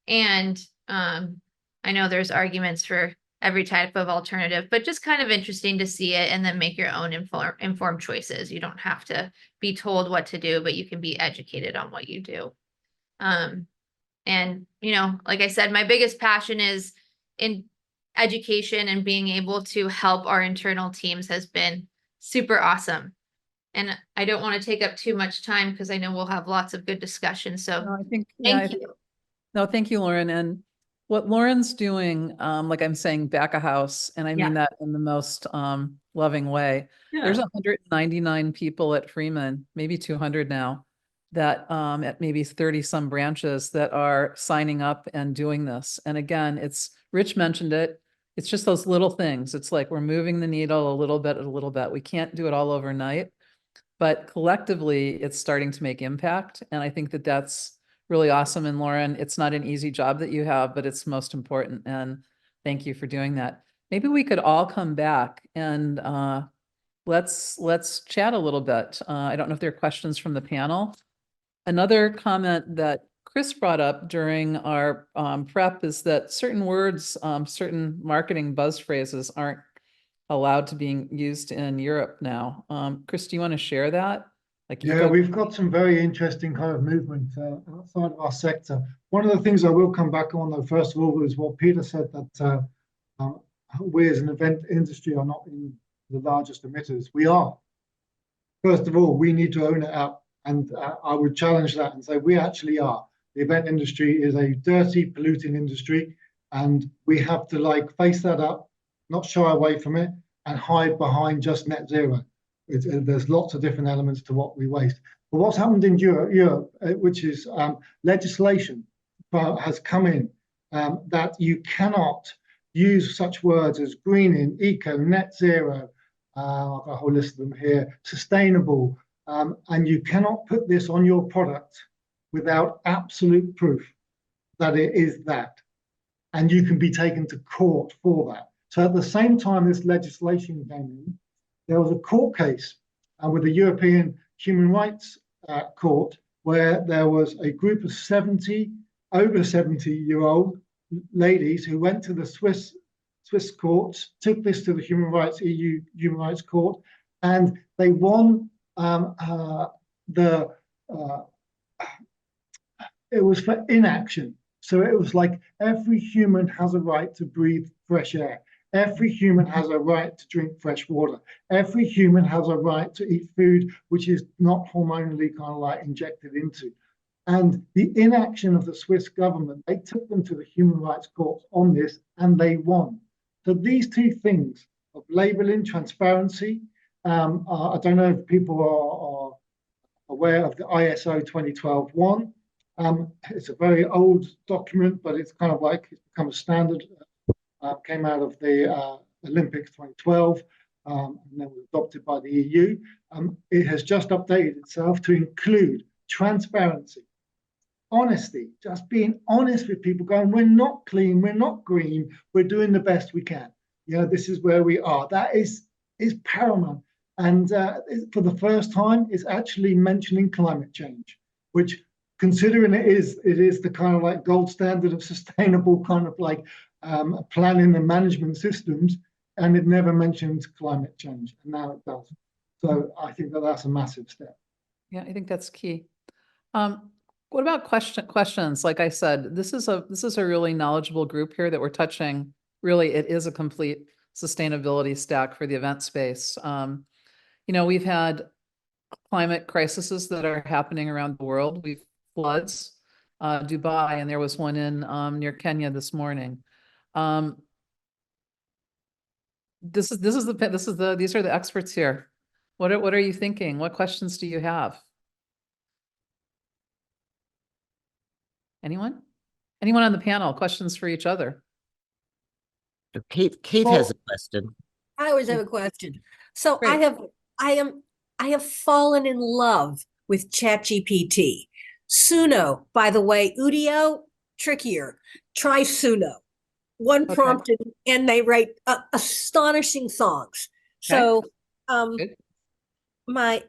And I know there's arguments for every type of alternative, but just kind of interesting to see it and then make your own informed choices. You don't have to be told what to do, but you can be educated on what you do. And, you know, like I said, my biggest passion is in education, and being able to help our internal teams has been super awesome. And I don't want to take up too much time because I know we'll have lots of good discussion. So No, I think, yeah, thank you. No, thank you, Lauren. And what Lauren's doing, like I'm saying, back a house, and I mean that in the most loving way. There's 199 people at Freeman, maybe 200 now, that at maybe 30 some branches that are signing up and doing this. And again, it's, Rich mentioned it, it's just those little things. It's like we're moving the needle a little bit at a little bit. We can't do it all overnight, but collectively it's starting to make impact. And I think that that's really awesome. And Lauren, it's not an easy job that you have, but it's most important. And thank you for doing that. Maybe we could all come back and let's chat a little bit. I don't know if there are questions from the panel. Another comment that Chris brought up during our prep is that certain words, certain marketing buzz phrases aren't allowed to be used in Europe now. Chris, do you want to share that? Like, yeah, we've got some very interesting kind of movement outside of our sector. One of the things I will come back on, though, first of all, was what Peter said, that we as an event industry are not in the largest emitters. We are. First of all, we need to own it up. And I would challenge that and say we actually are. The event industry is a dirty, polluting industry, and we have to face that up, not shy away from it, and hide behind just net zero. There's lots of different elements to what we waste. But what's happened in Europe, which is legislation has come in that you cannot use such words as greening, eco, net zero, I've got a whole list of them here, sustainable, and you cannot put this on your product without absolute proof that it is that. And you can be taken to court for that. So at the same time this legislation came in, there was a court case with the European Human Rights Court, where there was a group of over 70-year-old ladies who went to the Swiss courts, took this to the EU Human Rights Court, and they won it was for inaction. So it was like every human has a right to breathe fresh air. Every human has a right to drink fresh water. Every human has a right to eat food which is not hormonally injected into. And the inaction of the Swiss government, they took them to the human rights courts on this, and they won. So these two things of labeling, transparency, I don't know if people are aware of the ISO 2012-1. It's a very old document, but it's kind of like it's become a standard. Came out of the Olympics 2012, and then was adopted by the EU. It has just updated itself to include transparency, honesty, just being honest with people, going, we're not clean, we're not green, we're doing the best we can. You know, this is where we are. That is paramount. And for the first time, it's actually mentioning climate change, which, considering it is the kind of like gold standard of sustainable kind of like planning and management systems, and it never mentions climate change, and now it does. So I think that that's a massive step. Yeah, I think that's key. What about questions? Like I said, this is a really knowledgeable group here that we're touching. Really, it is a complete sustainability stack for the event space. You know, we've had climate crises that are happening around the world. We've floods, Dubai, and there was one in near Kenya this morning. These are the experts here. What are you thinking? What questions do you have? Anyone on the panel? Questions for each other? Kate has a question. I always have a question. So Great. I have fallen in love with ChatGPT. Suno, by the way, Udio, trickier. Try Suno. One Okay. prompt and they write astonishing songs. So Good. my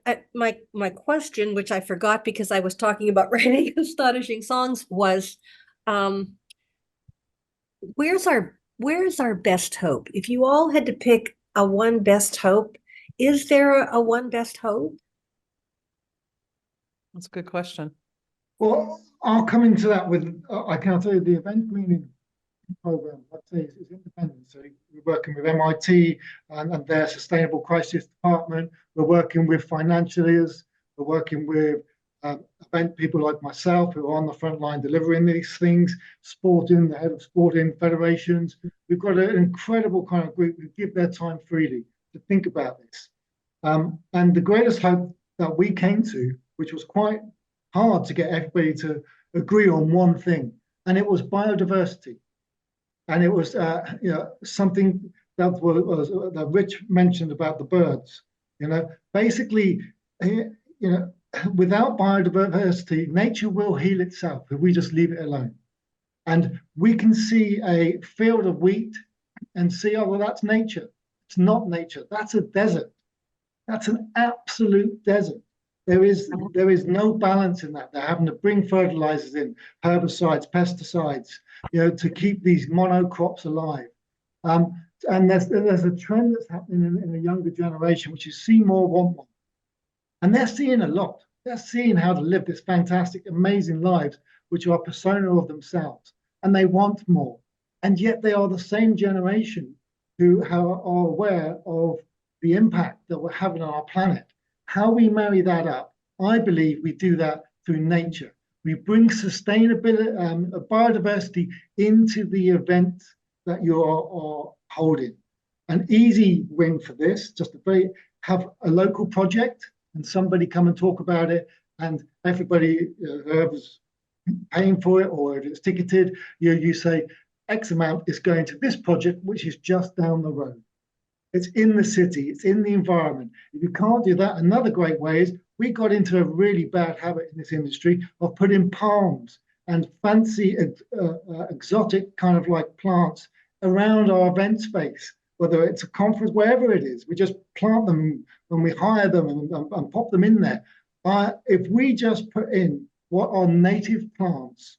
question, which I forgot because I was talking about writing astonishing songs, was where's our best hope? If you all had to pick a one best hope, is there a one best hope? That's a good question. Well, I'll come into that with, I can tell you the event greening program, let's say, is independent. So we're working with MIT and their sustainable crisis department. We're working with financiers. We're working with event people like myself who are on the front line delivering these things, sporting, the head of sporting federations. We've got an incredible kind of group who give their time freely to think about this. And the greatest hope that we came to, which was quite hard to get everybody to agree on one thing, and it was biodiversity. And it was something that was that Rich mentioned about the birds. You know, basically, without biodiversity, nature will heal itself if we just leave it alone. And we can see a field of wheat and see, oh, well, that's nature. It's not nature. That's a desert. That's an absolute desert. There is no balance in that. They're having to bring fertilizers in, herbicides, pesticides, to keep these monocrops alive. And there's a trend that's happening in a younger generation, which is see more, want more. And they're seeing a lot. They're seeing how to live this fantastic, amazing lives, which are a persona of themselves. And they want more. And yet they are the same generation who are aware of the impact that we're having on our planet. How we marry that up, I believe we do that through nature. We bring sustainability, biodiversity into the event that you are holding. An easy win for this, just to have a local project and somebody come and talk about it, and everybody, whoever's paying for it or if it's ticketed, you say X amount is going to this project, which is just down the road. It's in the city, it's in the environment. If you can't do that, another great way is we got into a really bad habit in this industry of putting palms and fancy exotic kind of like plants around our event space, whether it's a conference, wherever it is. We just plant them when we hire them and pop them in there. If we just put in what are native plants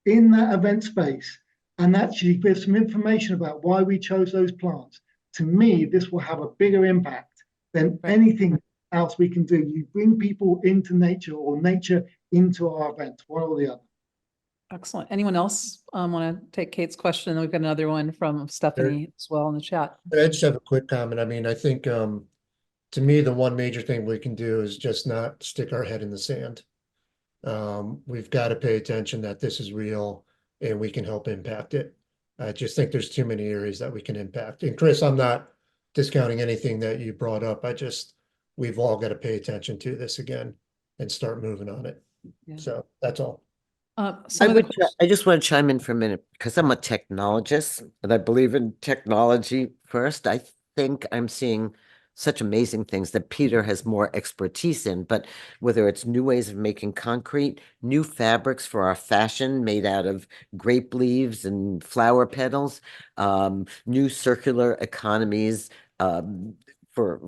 in that event space and actually give some information about why we chose those plants, to me, this will have a bigger impact than anything else we can do. You bring people into nature or nature into our event, one or the other. Excellent. Anyone else want to take Kate's question? And we've got another one from Stephanie as well in the chat. I just have a quick comment. I mean, I think to me, the one major thing we can do is just not stick our head in the sand. We've got to pay attention that this is real and we can help impact it. I just think there's too many areas that we can impact. And Chris, I'm not discounting anything that you brought up. I just we've all got to pay attention to this again and start moving on it. Yeah. So that's all. Some of the I just want to chime in for a minute because I'm a technologist and I believe in technology first. I think I'm seeing such amazing things that Peter has more expertise in, but whether it's new ways of making concrete, new fabrics for our fashion made out of grape leaves and flower petals, new circular economies for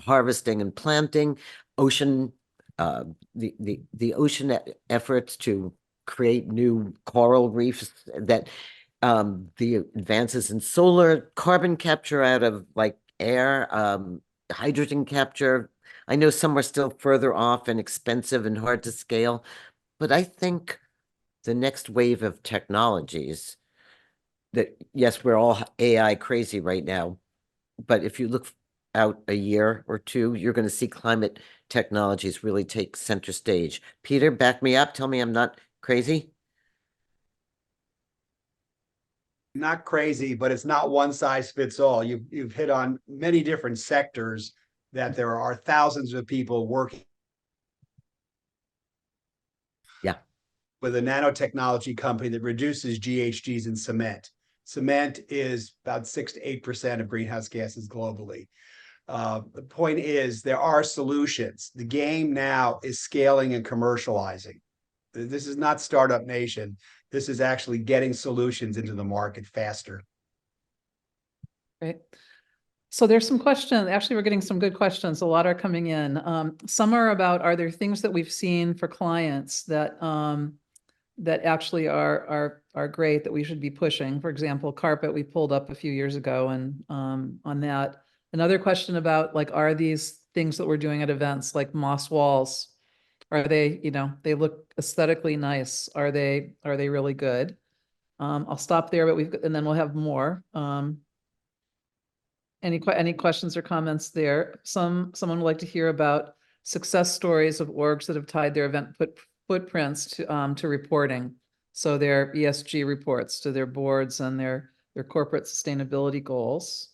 harvesting and planting, ocean the ocean efforts to create new coral reefs, that the advances in solar, carbon capture out of like air, hydrogen capture. I know some are still further off and expensive and hard to scale, but I think the next wave of technologies that, yes, we're all AI crazy right now, but if you look out a year or two, you're going to see climate technologies really take center stage. Peter, back me up. Tell me I'm not crazy. Not crazy, but it's not one size fits all. You've hit on many different sectors that there are thousands of people working. Yeah. With a nanotechnology company that reduces GHGs in cement. Cement is about 6 to 8% of greenhouse gases globally. The point is there are solutions. The game now is scaling and commercializing. This is not startup nation. This is actually getting solutions into the market faster. Right. So there's some questions. Actually, we're getting some good questions. A lot are coming in. Some are about, are there things that we've seen for clients that that actually are great that we should be pushing? For example, carpet we pulled up a few years ago, and on that. Another question about, like, are these things that we're doing at events like moss walls? Are they, they look aesthetically nice. Are they really good? I'll stop there, but and then we'll have more. Any questions or comments there? Someone would like to hear about success stories of orgs that have tied their event footprints to reporting. So their ESG reports to their boards and their corporate sustainability goals.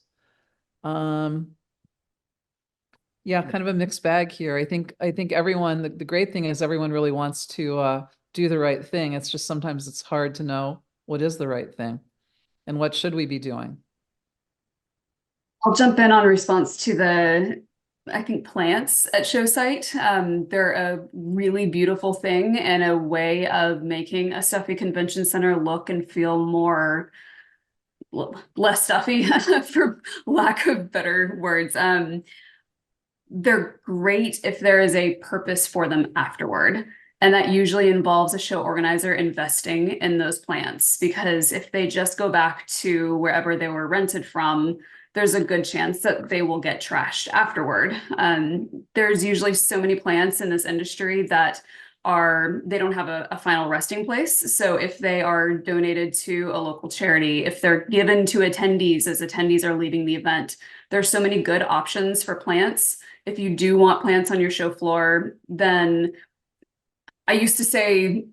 Yeah, kind of a mixed bag here. I think everyone, the great thing is everyone really wants to do the right thing. It's just sometimes it's hard to know what is the right thing and what should we be doing. I'll jump in on response to the, I think, plants at show site. They're a really beautiful thing and a way of making a stuffy convention center look and feel more, less stuffy, for lack of better words. They're great if there is a purpose for them afterward. And that usually involves a show organizer investing in those plants, because if they just go back to wherever they were rented from, there's a good chance that they will get trashed afterward. There's usually so many plants in this industry that they don't have a final resting place. So if they are donated to a local charity, if they're given to attendees as attendees are leaving the event, there's so many good options for plants. If you do want plants on your show floor, then I used to say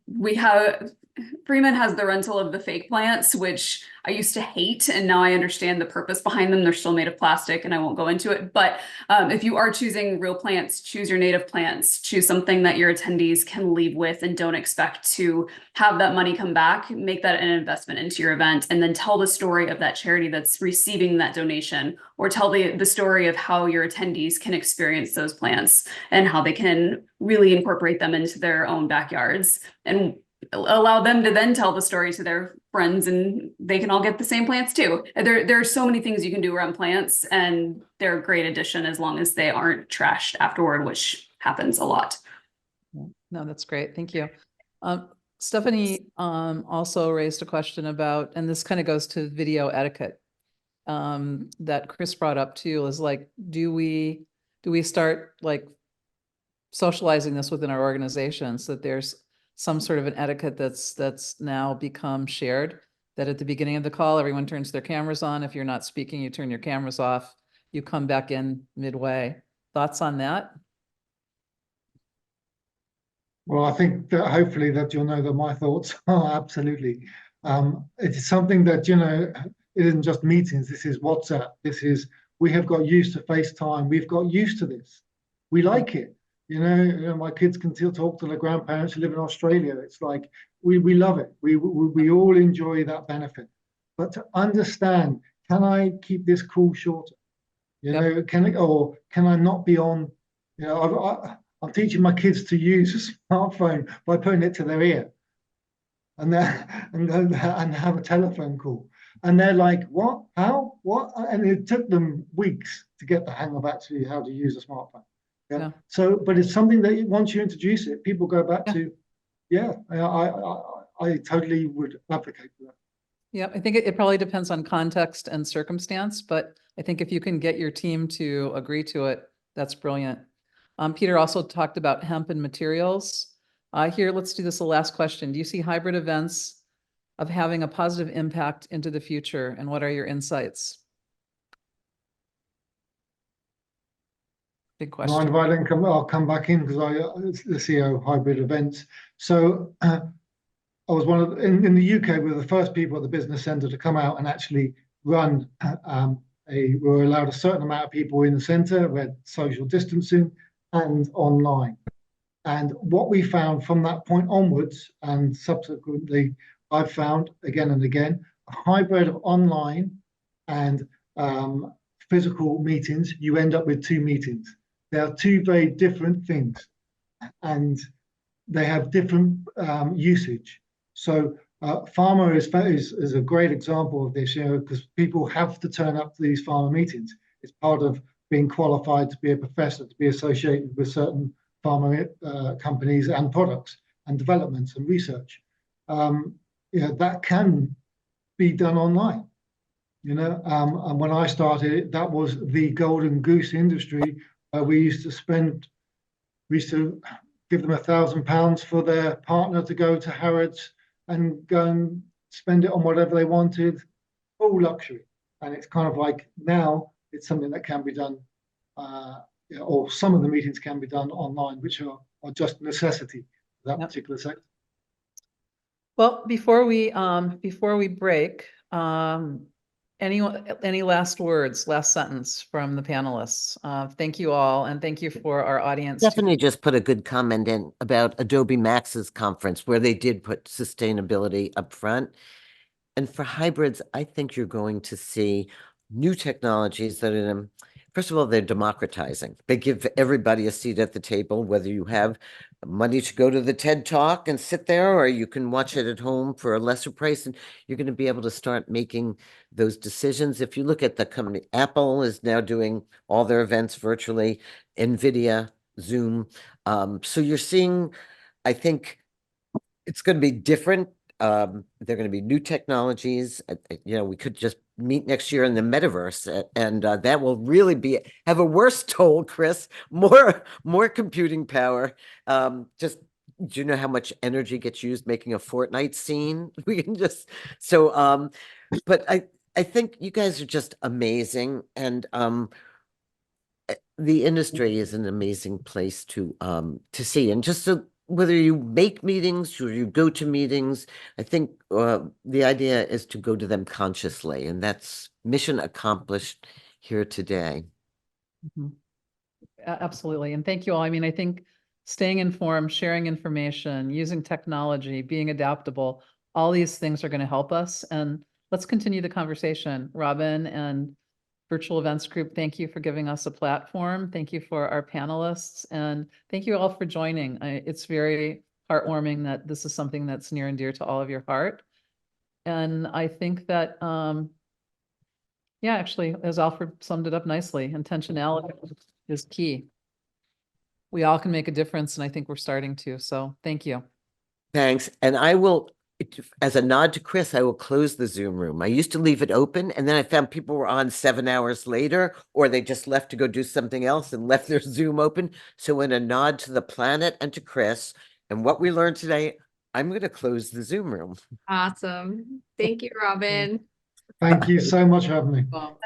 Freeman has the rental of the fake plants, which I used to hate, and now I understand the purpose behind them. They're still made of plastic, and I won't go into it. But if you are choosing real plants, choose your native plants. Choose something that your attendees can leave with and don't expect to have that money come back. Make that an investment into your event, and then tell the story of that charity that's receiving that donation, or tell the story of how your attendees can experience those plants and how they can really incorporate them into their own backyards, and allow them to then tell the story to their friends, and they can all get the same plants too. There are so many things you can do around plants, and they're a great addition as long as they aren't trashed afterward, which happens a lot. No, that's great. Thank you. Stephanie also raised a question about, and this kind of goes to video etiquette, that Chris brought up too, is like, do we start like socializing this within our organization so that there's some sort of an etiquette that's now become shared, that at the beginning of the call, everyone turns their cameras on. If you're not speaking, you turn your cameras off. You come back in midway. Thoughts on that? Well, I think that hopefully that you'll know that my thoughts are absolutely. It is something that, it isn't just meetings. This is WhatsApp. We have got used to FaceTime. We've got used to this. we like it. You know, my kids can still talk to their grandparents who live in Australia. It's like we love it. We all enjoy that benefit. But to understand, can I keep this call shorter? You know, can I not be on? You know, I'm teaching my kids to use a smartphone by putting it to their ear, and have a telephone call. And they're like, what? How? What? And it took them weeks to get the hang of actually how to use a smartphone. Yeah. Yeah. So, but it's something that once you introduce it, people go back to, yeah, I totally would advocate for that. Yeah, I think it probably depends on context and circumstance, but I think if you can get your team to agree to it, that's brilliant. Peter also talked about hemp and materials. Here, let's do this the last question. Do you see hybrid events of having a positive impact into the future, and what are your insights? Big question. Mind if I don't come? I'll come back in because it's the CEO of hybrid events. So I was one of in the UK. We were the first people at the business centre to come out and actually run we were allowed a certain amount of people in the centre. We had social distancing and online. And what we found from that point onwards, and subsequently, I've found again and again, a hybrid of online and physical meetings. You end up with 2 meetings. They are 2 very different things, and they have different usage. So pharma is a great example of this, you know, because people have to turn up to these pharma meetings. It's part of being qualified to be a professor, to be associated with certain pharma companies and products and developments and research. You know, that can be done online. You know, and when I started, that was the golden goose industry. We used to give them £1,000 for their partner to go to Harrods and go and spend it on whatever they wanted, all luxury. And it's kind of like now it's something that can be done, you know, or some of the meetings can be done online, which are just necessity for that particular sector. Well, before we break, any last words, last sentence from the panelists? Thank you all, and thank you for our audience. Definitely just put a good comment in about Adobe Max's conference where they did put sustainability up front. And for hybrids, I think you're going to see new technologies that are, first of all, they're democratizing. They give everybody a seat at the table, whether you have money to go to the TED Talk and sit there, or you can watch it at home for a lesser price, and you're going to be able to start making those decisions. If you look at the company, Apple is now doing all their events virtually, NVIDIA, Zoom. So you're seeing, I think it's going to be different. They're going to be new technologies. You know, we could just meet next year in the metaverse, and that will really have a worse toll, Chris. More computing power. Just, do you know how much energy gets used making a Fortnite scene? We can just but I think you guys are just amazing, and the industry is an amazing place to see, and just so. Whether you make meetings or you go to meetings, I think the idea is to go to them consciously, and that's mission accomplished here today. Mm-hmm. Absolutely. And thank you all. I mean, I think staying informed, sharing information, using technology, being adaptable, all these things are going to help us. And let's continue the conversation. Robin and Virtual Events Group, thank you for giving us a platform. Thank you for our panelists, and thank you all for joining. It's very heartwarming that this is something that's near and dear to all of your heart. And I think that, yeah, actually, as Alfred summed it up nicely, intentionality is key. We all can make a difference, and I think we're starting to. So thank you. Thanks. And I will, as a nod to Chris, I will close the Zoom room. I used to leave it open, and then I found people were on 7 hours later, or they just left to go do something else and left their Zoom open. So in a nod to the planet and to Chris and what we learned today, I'm going to close the Zoom room. Awesome. Thank you, Robin. Thank you so much for having me. Well,